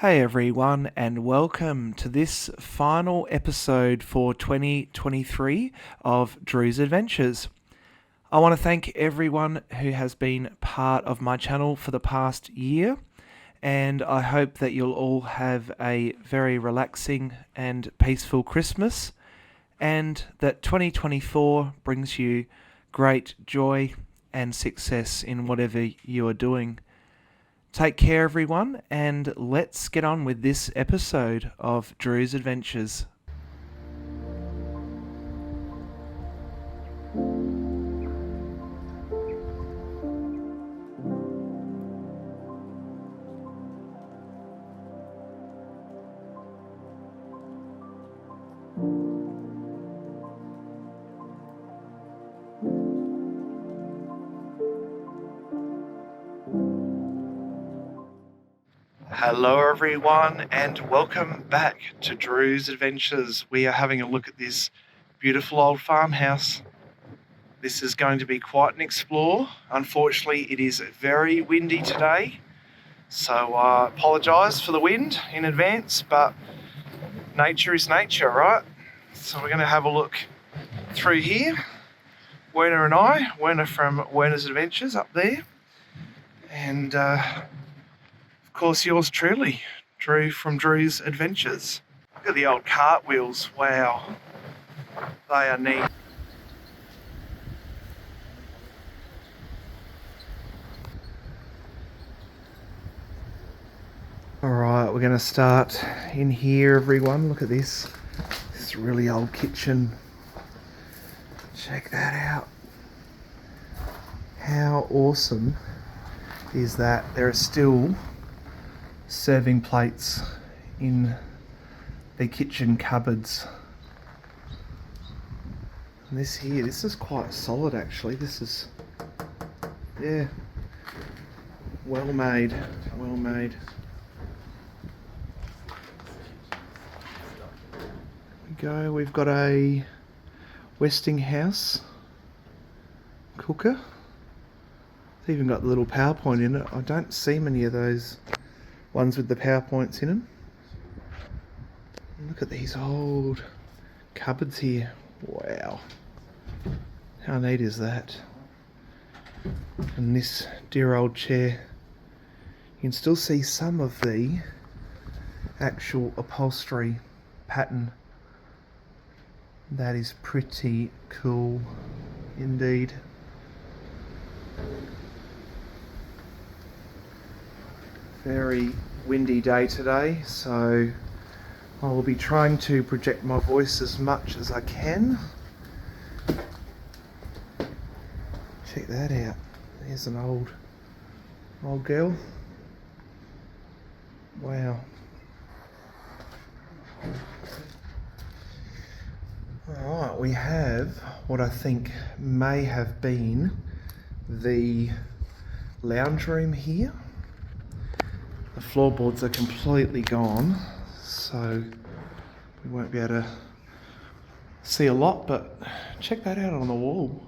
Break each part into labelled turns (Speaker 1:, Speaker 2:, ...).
Speaker 1: Hey everyone, and welcome to this final episode for 2023 of Drew's Adventures. I want to thank everyone who has been part of my channel for the past year, and I hope that you'll all have a very relaxing and peaceful Christmas, and that 2024 brings you great joy and success in whatever you are doing. Take care, everyone, and let's get on with this episode of Drew's Adventures. Hello everyone, and welcome back to Drew's Adventures. We are having a look at this beautiful old farmhouse. This is going to be quite an explore. Unfortunately, it is very windy today, so I apologise for the wind in advance, but nature is nature, right? So we're going to have a look through here. Werner and I, Werner from Werner's Adventures up there, and of course, yours truly, Drew from Drew's Adventures. Look at the old cartwheels. Wow, they are neat. Alright, we're going to start in here, everyone. Look at this. This really old kitchen. Check that out. How awesome is that? There are still serving plates in the kitchen cupboards. And this here, this is quite solid actually. This is, yeah, well made, well made. There we go, we've got a Westinghouse cooker. It's even got the little PowerPoint in it. I don't see many of those ones with the PowerPoints in them. Look at these old cupboards here. Wow. How neat is that? And this dear old chair. You can still see some of the actual upholstery pattern. That is pretty cool indeed. Very windy day today, so I will be trying to project my voice as much as I can. Check that out. There's an old girl. Wow. Alright, we have what I think may have been the lounge room here. The floorboards are completely gone, so we won't be able to see a lot, but check that out on the wall.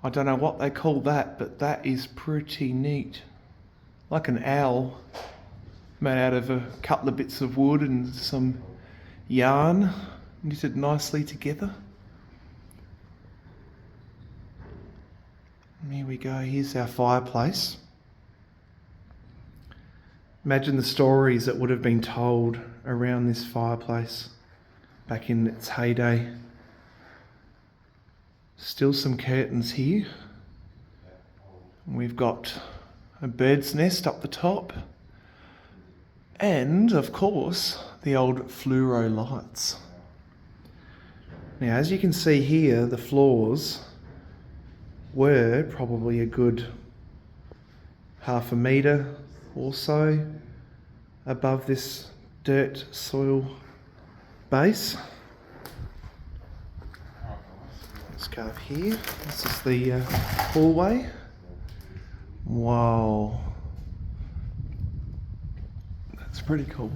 Speaker 1: I don't know what they call that, but that is pretty neat. Like an owl made out of a couple of bits of wood and some yarn, knitted nicely together. And here we go, here's our fireplace. Imagine the stories that would have been told around this fireplace back in its heyday. Still some curtains here. We've got a bird's nest up the top. And, of course, the old fluoro lights. Now, as you can see here, the floors were probably a good half a metre or so above this dirt soil base. Let's go up here. This is the hallway. Wow, that's pretty cool.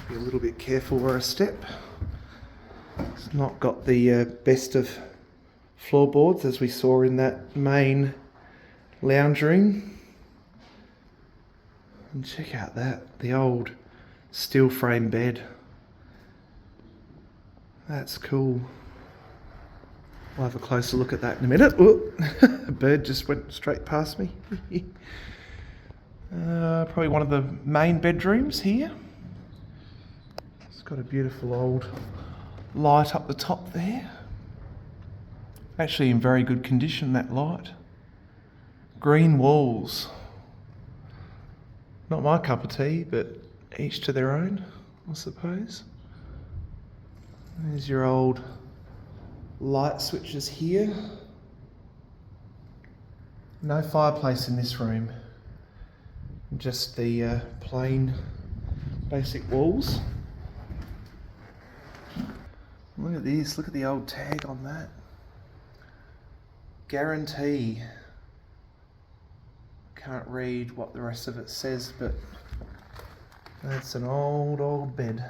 Speaker 1: Be a little bit careful where I step. It's not got the best of floorboards as we saw in that main lounge room. And check out that, the old steel frame bed. That's cool. We'll have a closer look at that in a minute. Ooh, a bird just went straight past me. Probably one of the main bedrooms here. It's got a beautiful old light up the top there. Actually in very good condition, that light. Green walls. Not my cup of tea, but each to their own, I suppose. There's your old light switches here. No fireplace in this room. Just the plain basic walls. Look at this, look at the old tag on that. Guarantee. Can't read what the rest of it says, but that's an old bed.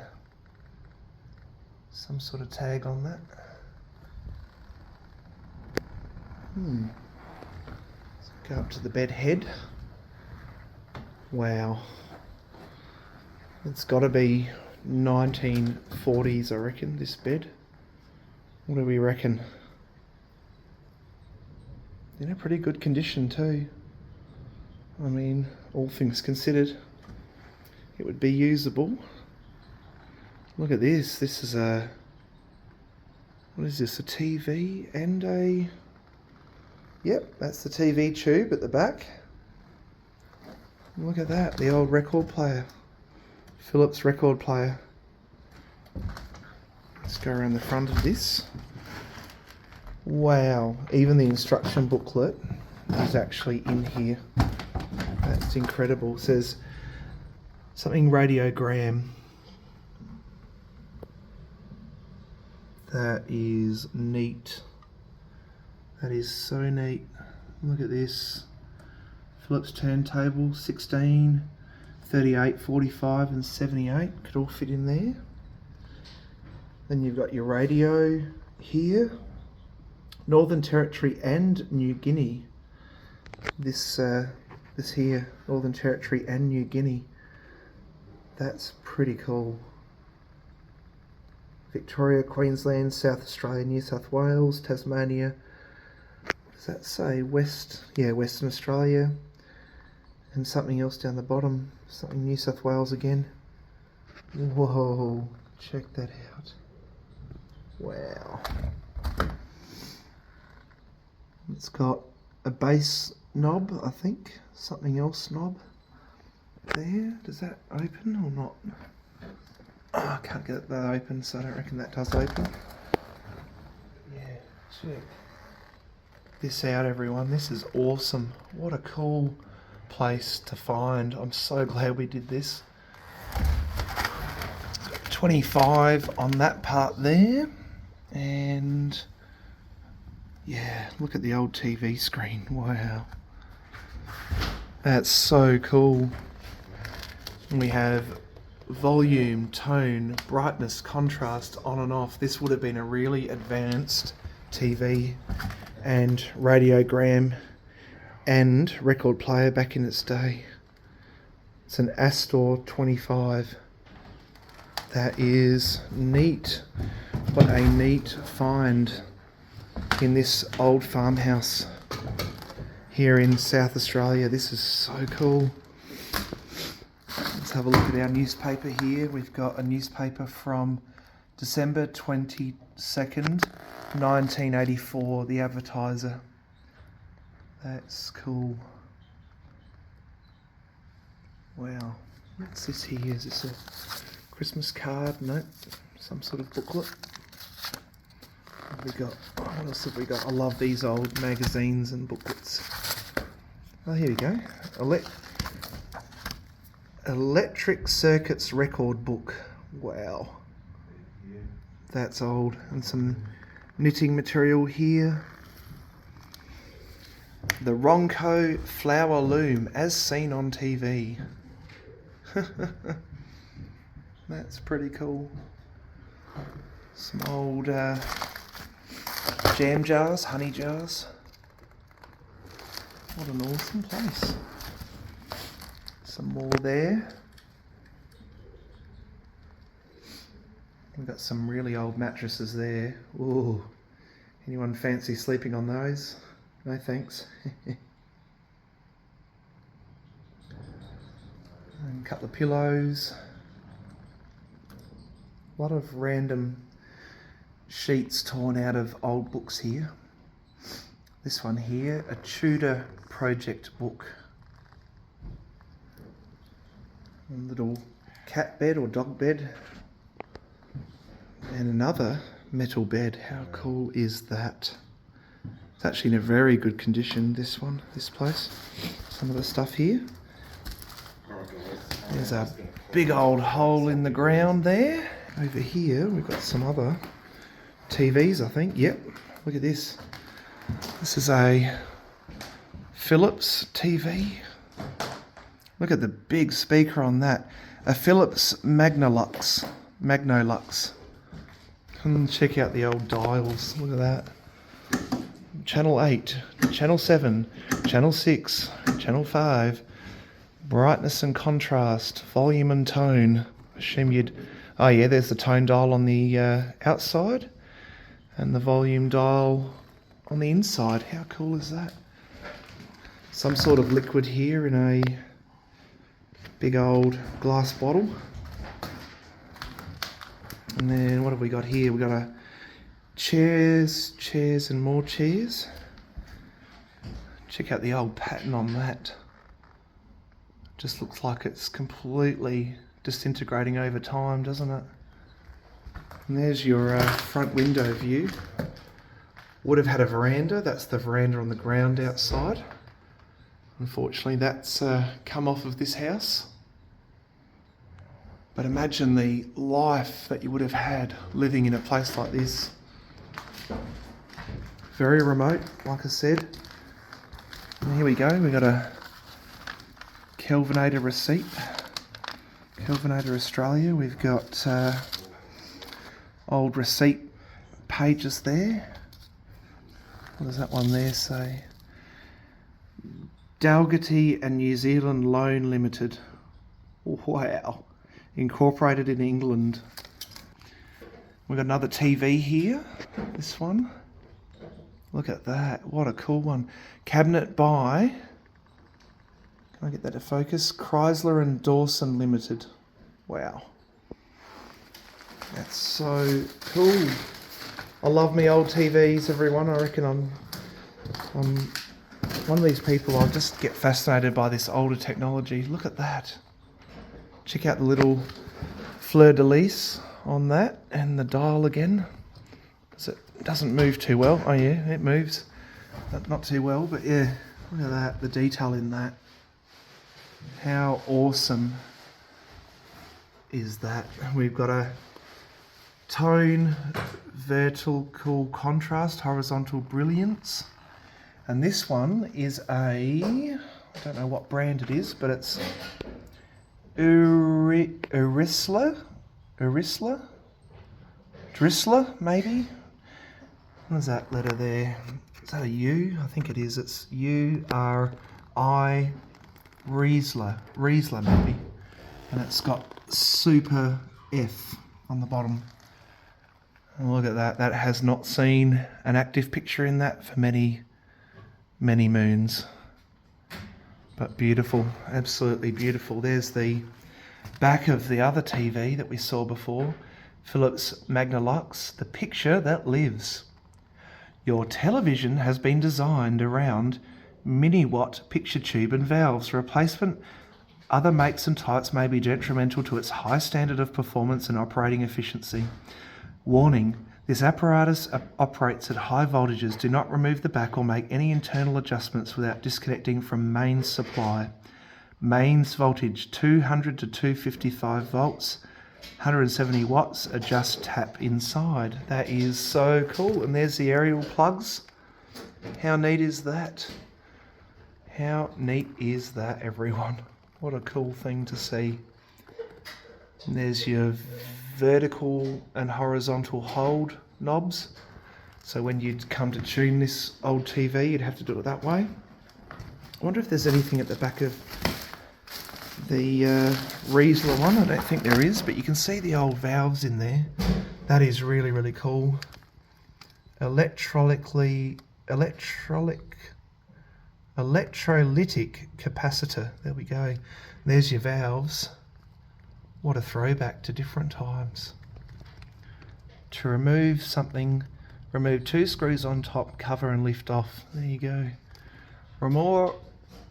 Speaker 1: Some sort of tag on that. Let's go up to the bed head. Wow. It's got to be 1940s, I reckon, this bed. What do we reckon? In a pretty good condition too. I mean, all things considered, it would be usable. Look at this. This is a... What is this? A TV and a... Yep, that's the TV tube at the back. Look at that, the old record player. Philips record player. Let's go around the front of this. Wow, even the instruction booklet is actually in here. That's incredible. It says something radiogram. That is neat. That is so neat. Look at this. Philips turntable, 16, 38, 45 and 78 could all fit in there. Then you've got your radio here. Northern Territory and New Guinea. This here, Northern Territory and New Guinea. That's pretty cool. Victoria, Queensland, South Australia, New South Wales, Tasmania. What does that say? Western Australia. And something else down the bottom. Something New South Wales again. Whoa, check that out. Wow. It's got a bass knob, I think. Something else knob. There. Does that open or not? Oh, I can't get that open, so I don't reckon that does open. Yeah, check this out, everyone. This is awesome. What a cool place to find. I'm so glad we did this. 25 on that part there. And yeah, look at the old TV screen. Wow. That's so cool. And we have volume, tone, brightness, contrast, on and off. This would have been a really advanced TV and radiogram and record player back in its day. It's an Astor 25. That is neat. What a neat find in this old farmhouse here in South Australia. This is so cool. Let's have a look at our newspaper here. We've got a newspaper from December 22nd, 1984, The Advertiser. That's cool. Wow. What's this here? Is this a Christmas card? Nope. Some sort of booklet. What have we got? What else have we got? I love these old magazines and booklets. Oh, here we go. Electric Circuits record book. Wow. That's old. And some knitting material here. The Ronco flower loom as seen on TV. That's pretty cool. Some old jam jars, honey jars. What an awesome place. Some more there. We've got some really old mattresses there. Ooh, anyone fancy sleeping on those? No thanks. And a couple of pillows. A lot of random sheets torn out of old books here. This one here, a Tudor project book. A little cat bed or dog bed. And another metal bed. How cool is that? It's actually in a very good condition, this one, this place. Some of the stuff here. There's a big old hole in the ground there. Over here we've got some other TVs, I think. Yep, look at this. This is a Philips TV. Look at the big speaker on that. A Philips Magnolux. And check out the old dials. Look at that. Channel 8, Channel 7, Channel 6, Channel 5. Brightness and contrast, volume and tone. Assume you'd... Oh yeah, there's the tone dial on the outside. And the volume dial on the inside. How cool is that? Some sort of liquid here in a big old glass bottle. And then what have we got here? We've got a chairs and more chairs. Check out the old pattern on that. Just looks like it's completely disintegrating over time, doesn't it? And there's your front window view. Would have had a veranda. That's the veranda on the ground outside. Unfortunately, that's come off of this house. But imagine the life that you would have had living in a place like this. Very remote, like I said. And here we go. We've got a Kelvinator receipt. Kelvinator Australia. We've got old receipt pages there. What does that one there say? Dalgety and New Zealand Loan Limited. Wow. Incorporated in England. We've got another TV here. This one. Look at that. What a cool one. Cabinet by... Can I get that to focus? Chrysler and Dawson Limited. Wow. That's so cool. I love me old TVs, everyone. I reckon I'm one of these people. I'll just get fascinated by this older technology. Look at that. Check out the little fleur-de-lis on that and the dial again. It doesn't move too well. Oh yeah, it moves. But not too well, but yeah. Look at that, the detail in that. How awesome is that? We've got a tone, vertical contrast, horizontal brilliance. And this one is I don't know what brand it is, but it's Drissler, maybe? What is that letter there? Is that a U? I think it is. It's U-R-I, Riesler maybe. And it's got Super F on the bottom. And look at that. That has not seen an active picture in that for many, many moons. But beautiful, absolutely beautiful. There's the back of the other TV that we saw before, Philips Magnolux, the picture that lives. Your television has been designed around mini-watt picture tube and valves. Replacement other makes and types may be detrimental to its high standard of performance and operating efficiency. Warning. This apparatus operates at high voltages. Do not remove the back or make any internal adjustments without disconnecting from mains supply. Mains voltage 200 to 255 volts, 170 watts. Adjust tap inside. That is so cool. And there's the aerial plugs. How neat is that? How neat is that, everyone? What a cool thing to see. And there's your vertical and horizontal hold knobs. So when you'd come to tune this old TV, you'd have to do it that way. I wonder if there's anything at the back of the Riesler one. I don't think there is, but you can see the old valves in there. That is really, really cool. Electrolytic capacitor. There we go. There's your valves. What a throwback to different times. To remove something, remove 2 screws on top, cover and lift off. There you go.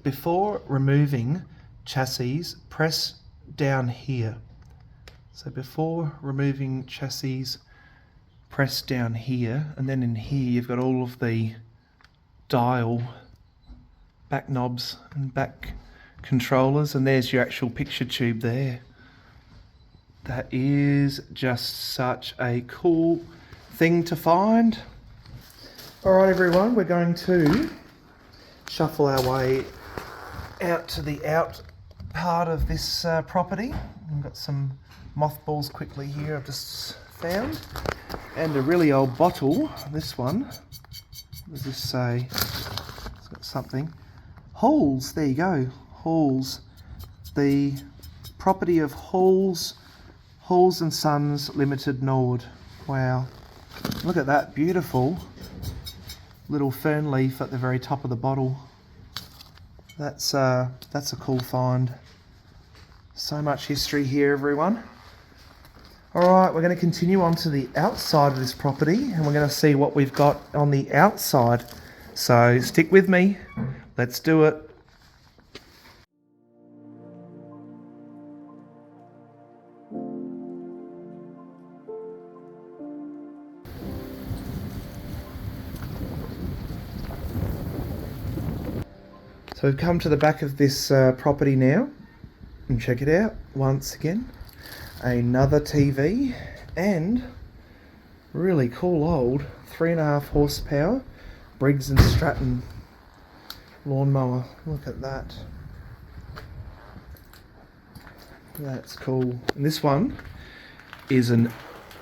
Speaker 1: Before removing chassis, press down here. So before removing chassis, press down here, and then in here you've got all of the dial back knobs and back controllers, and there's your actual picture tube there. That is just such a cool thing to find. Alright everyone, we're going to shuffle our way out to the out part of this property. We've got some mothballs quickly here I've just found, and a really old bottle. This one, what does this say? It's got something. Halls, there you go. Halls. The property of Halls and Sons Limited, Nord. Wow. Look at that beautiful little fern leaf at the very top of the bottle. That's a cool find. So much history here, everyone. Alright, we're going to continue on to the outside of this property, and we're going to see what we've got on the outside. So stick with me. Let's do it. So we've come to the back of this property now, and check it out once again. Another TV, and really cool old 3.5 horsepower Briggs & Stratton lawnmower. Look at that. That's cool. And this one is an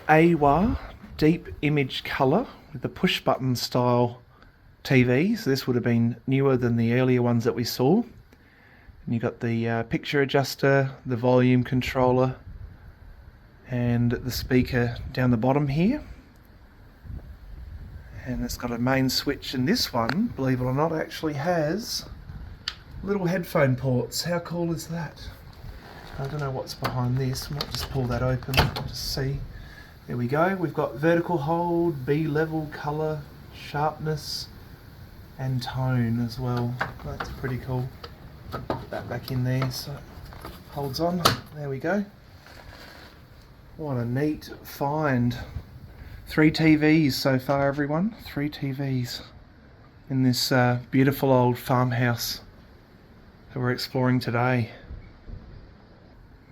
Speaker 1: AWA deep image colour with the push button style TV. So this would have been newer than the earlier ones that we saw. And you've got the picture adjuster, the volume controller, and the speaker down the bottom here. And it's got a main switch, and this one, believe it or not, actually has little headphone ports. How cool is that? I don't know what's behind this. I might just pull that open, just see. There we go. We've got vertical hold, B level, colour, sharpness, and tone as well. That's pretty cool. Put that back in there so it holds on. There we go. What a neat find. 3 TVs so far, everyone. 3 TVs in this beautiful old farmhouse that we're exploring today.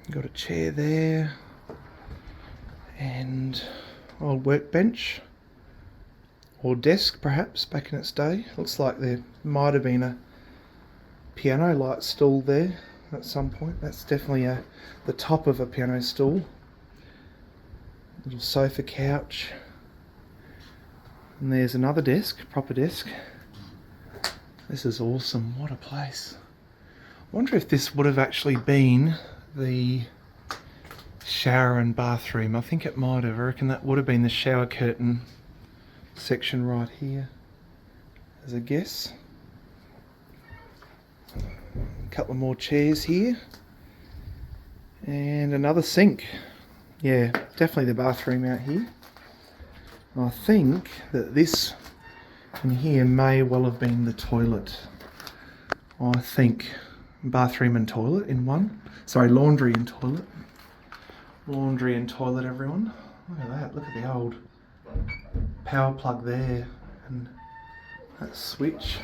Speaker 1: Got a chair there, and old workbench, or desk perhaps back in its day. Looks like there might have been a piano light stool there at some point. That's definitely the top of a piano stool. Little sofa couch, and there's another desk, proper desk. This is awesome. What a place. I wonder if this would have actually been the shower and bathroom. I think it might have. I reckon that would have been the shower curtain section right here, as a guess. A couple more chairs here, and another sink. Yeah, definitely the bathroom out here. I think that this in here may well have been the toilet. I think bathroom and toilet in one. Sorry, laundry and toilet. Laundry and toilet, everyone. Look at that. Look at the old power plug there, and that switch.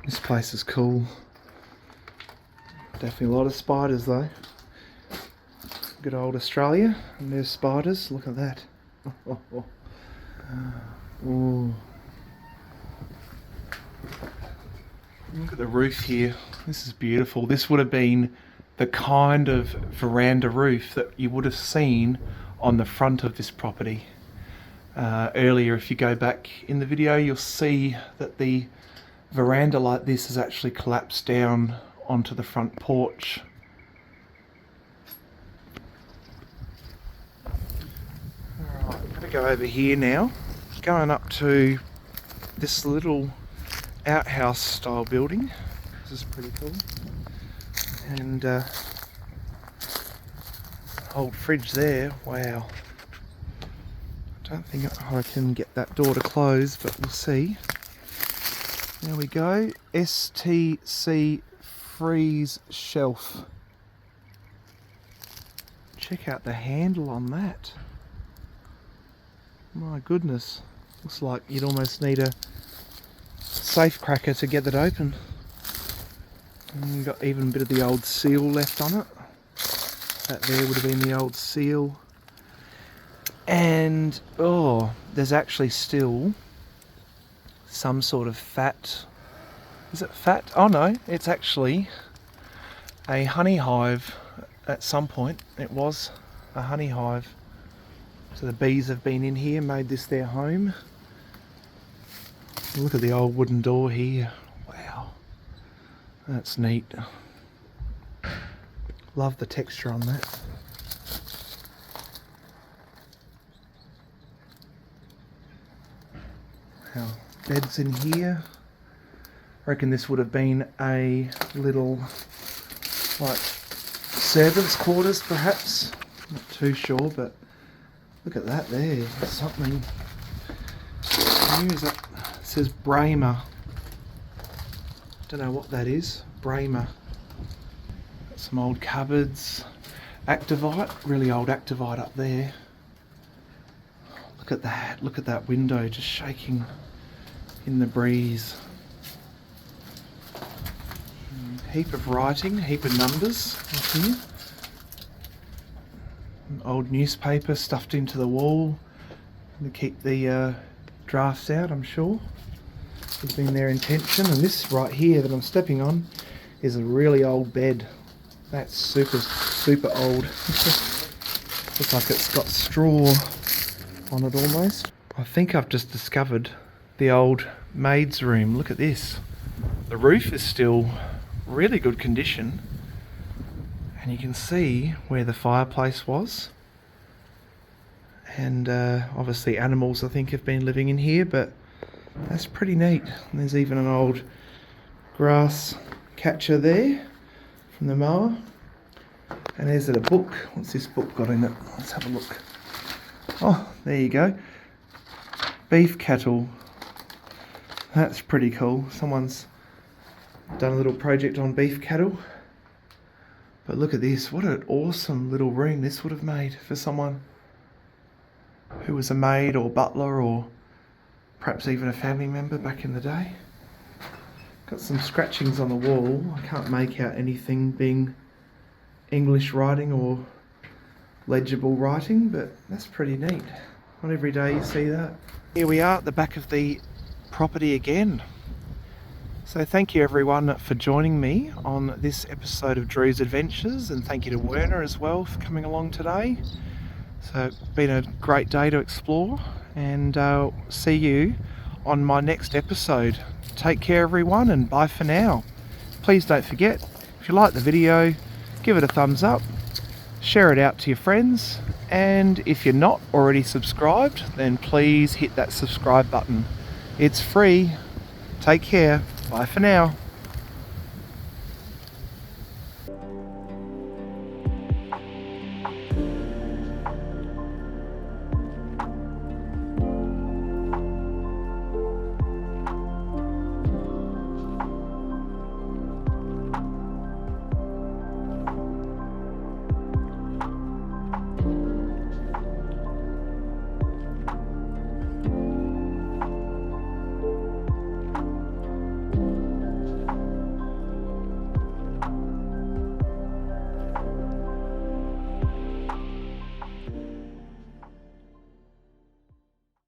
Speaker 1: This place is cool. Definitely a lot of spiders though. Good old Australia, and there's spiders. Look at that. Ooh. Look at the roof here. This is beautiful. This would have been the kind of veranda roof that you would have seen on the front of this property. Earlier, if you go back in the video, you'll see that the veranda like this has actually collapsed down onto the front porch. Alright, I'm going to go over here now, going up to this little outhouse style building. This is pretty cool. And old fridge there, wow. Don't think I can get that door to close, but we'll see. There we go, STC freeze shelf. Check out the handle on that. My goodness, looks like you'd almost need a safe cracker to get it open. And you've got even a bit of the old seal left on it. That there would have been the old seal. And oh, there's actually still some sort of fat. Is it fat? Oh no, it's actually a honey hive. At some point it was a honey hive. So the bees have been in here, made this their home. Look at the old wooden door here. Wow, that's neat. Love the texture on that. Wow, beds in here. I reckon this would have been a little, like, servants' quarters perhaps. Not too sure, but look at that there. There's something. Where is that? It says Bramer. Don't know what that is. Bramer. Got some old cupboards. Activite, really old Activite up there. Look at that. Look at that window just shaking in the breeze. Heap of writing, heap of numbers up here. An old newspaper stuffed into the wall to keep the drafts out, I'm sure. Has been their intention. And this right here that I'm stepping on is a really old bed. That's super old. Looks like it's got straw on it almost. I think I've just discovered the old maid's room. Look at this. The roof is still really good condition, and you can see where the fireplace was. And obviously animals I think have been living in here, but that's pretty neat. And there's even an old grass catcher there from the mower. And there's a book. What's this book got in it? Let's have a look. Oh, there you go. Beef cattle. That's pretty cool. Someone's done a little project on beef cattle. But look at this. What an awesome little room this would have made for someone who was a maid or butler or perhaps even a family member back in the day. Got some scratchings on the wall. I can't make out anything being English writing or legible writing, but that's pretty neat. Not every day you see that. Here we are at the back of the property again. So thank you everyone for joining me on this episode of Drew's Adventures, and thank you to Werner as well for coming along today. So it's been a great day to explore, and see you on my next episode. Take care everyone, and bye for now. Please don't forget, if you like the video, give it a thumbs up, share it out to your friends, and if you're not already subscribed, then please hit that subscribe button. It's free. Take care. Bye for now.